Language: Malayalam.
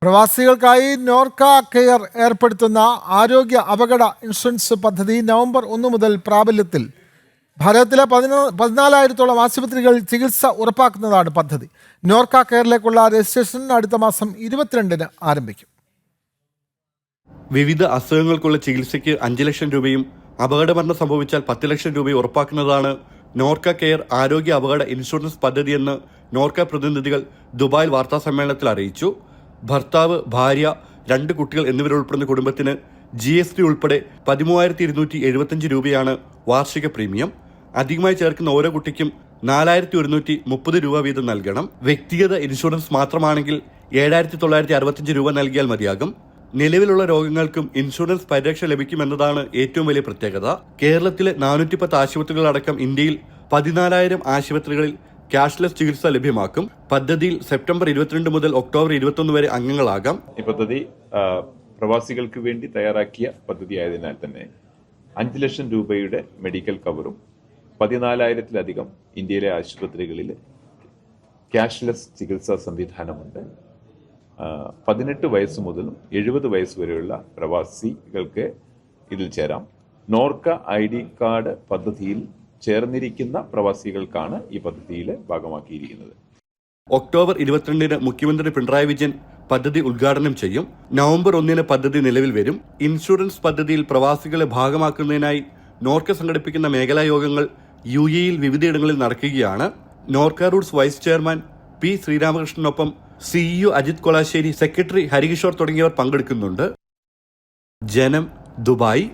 പ്രവാസികൾക്കായി നോർക്ക കെയർ ഏർപ്പെടുത്തുന്ന ആരോഗ്യ അപകട ഇൻഷുറൻസ് പദ്ധതി നവംബർ 1 മുതൽ പ്രാബല്യത്തിൽ. ഭാരതത്തിലെ 14,000-ഓളം ആശുപത്രികൾ ചികിത്സ ഉറപ്പാക്കുന്നതാണ് പദ്ധതി. നോർക്ക കെയറിലേക്കുള്ള രജിസ്ട്രേഷൻ അടുത്ത മാസം 22-ന് ആരംഭിക്കും. വിവിധ അസുഖങ്ങൾക്കുള്ള ചികിത്സയ്ക്ക് 5 ലക്ഷം രൂപയും അപകടമരണം സംഭവിച്ചാൽ 10 ലക്ഷം രൂപയും ഉറപ്പാക്കുന്നതാണ് നോർക്ക കെയർ ആരോഗ്യ അപകട ഇൻഷുറൻസ് പദ്ധതിയെന്ന് നോർക്ക പ്രതിനിധികൾ ദുബായിൽ വാർത്താസമ്മേളനത്തിൽ അറിയിച്ചു. ഭർത്താവ്, ഭാര്യ, 2 കുട്ടികൾ എന്നിവരുൾപ്പെടുന്ന കുടുംബത്തിന് GST ഉൾപ്പെടെ 13,275 രൂപയാണ് വാർഷിക പ്രീമിയം. അധികമായി ചേർക്കുന്ന ഓരോ കുട്ടിക്കും 4,130 രൂപ വീതം നൽകണം. വ്യക്തിഗത ഇൻഷുറൻസ് മാത്രമാണെങ്കിൽ 7,965 രൂപ നൽകിയാൽ മതിയാകും. നിലവിലുള്ള രോഗങ്ങൾക്കും ഇൻഷുറൻസ് പരിരക്ഷ ലഭിക്കുമെന്നതാണ് ഏറ്റവും വലിയ പ്രത്യേകത. കേരളത്തിലെ 410 ആശുപത്രികളടക്കം ഇന്ത്യയിൽ 14,000 ആശുപത്രികളിൽ ക്യാഷ്ലെസ് ചികിത്സ ലഭ്യമാക്കും. പദ്ധതിയിൽ സെപ്റ്റംബർ 22 മുതൽ ഒക്ടോബർ 21 വരെ അംഗങ്ങളാകാം. ഈ പദ്ധതി പ്രവാസികൾക്ക് വേണ്ടി തയ്യാറാക്കിയ പദ്ധതിയായതിനാൽ തന്നെ 5 ലക്ഷം രൂപയുടെ മെഡിക്കൽ കവറും 14,000-ലധികം ഇന്ത്യയിലെ ആശുപത്രികളിൽ ക്യാഷ്ലെസ് ചികിത്സാ സംവിധാനമുണ്ട്. 18 വയസ്സ് മുതൽ 70 വയസ്സ് വരെയുള്ള പ്രവാസികൾക്ക് ഇതിൽ ചേരാം. നോർക്ക ID കാർഡ് പദ്ധതിയിൽ ചേർന്നിരിക്കുന്ന പ്രവാസികൾക്കാണ് ഈ പദ്ധതിയിൽ ഭാഗമാക്കിയിരിക്കുന്നത്. ഒക്ടോബർ 22-ന് മുഖ്യമന്ത്രി പിണറായി വിജയൻ പദ്ധതി ഉദ്ഘാടനം ചെയ്യും. നവംബർ 1-ന് പദ്ധതി നിലവിൽ വരും. ഇൻഷുറൻസ് പദ്ധതിയിൽ പ്രവാസികളെ ഭാഗമാക്കുന്നതിനായി നോർക്ക സംഘടിപ്പിക്കുന്ന മേഖലാ യോഗങ്ങൾ UAEയിൽ വിവിധയിടങ്ങളിൽ നടക്കുകയാണ്. Norka Roots vice chairman P. ശ്രീരാമകൃഷ്ണനൊപ്പം CEO അജിത് കൊളാശ്ശേരി, സെക്രട്ടറി ഹരികിഷോർ തുടങ്ങിയവർ പങ്കെടുക്കുന്നുണ്ട്. ജനം, ദുബായ്.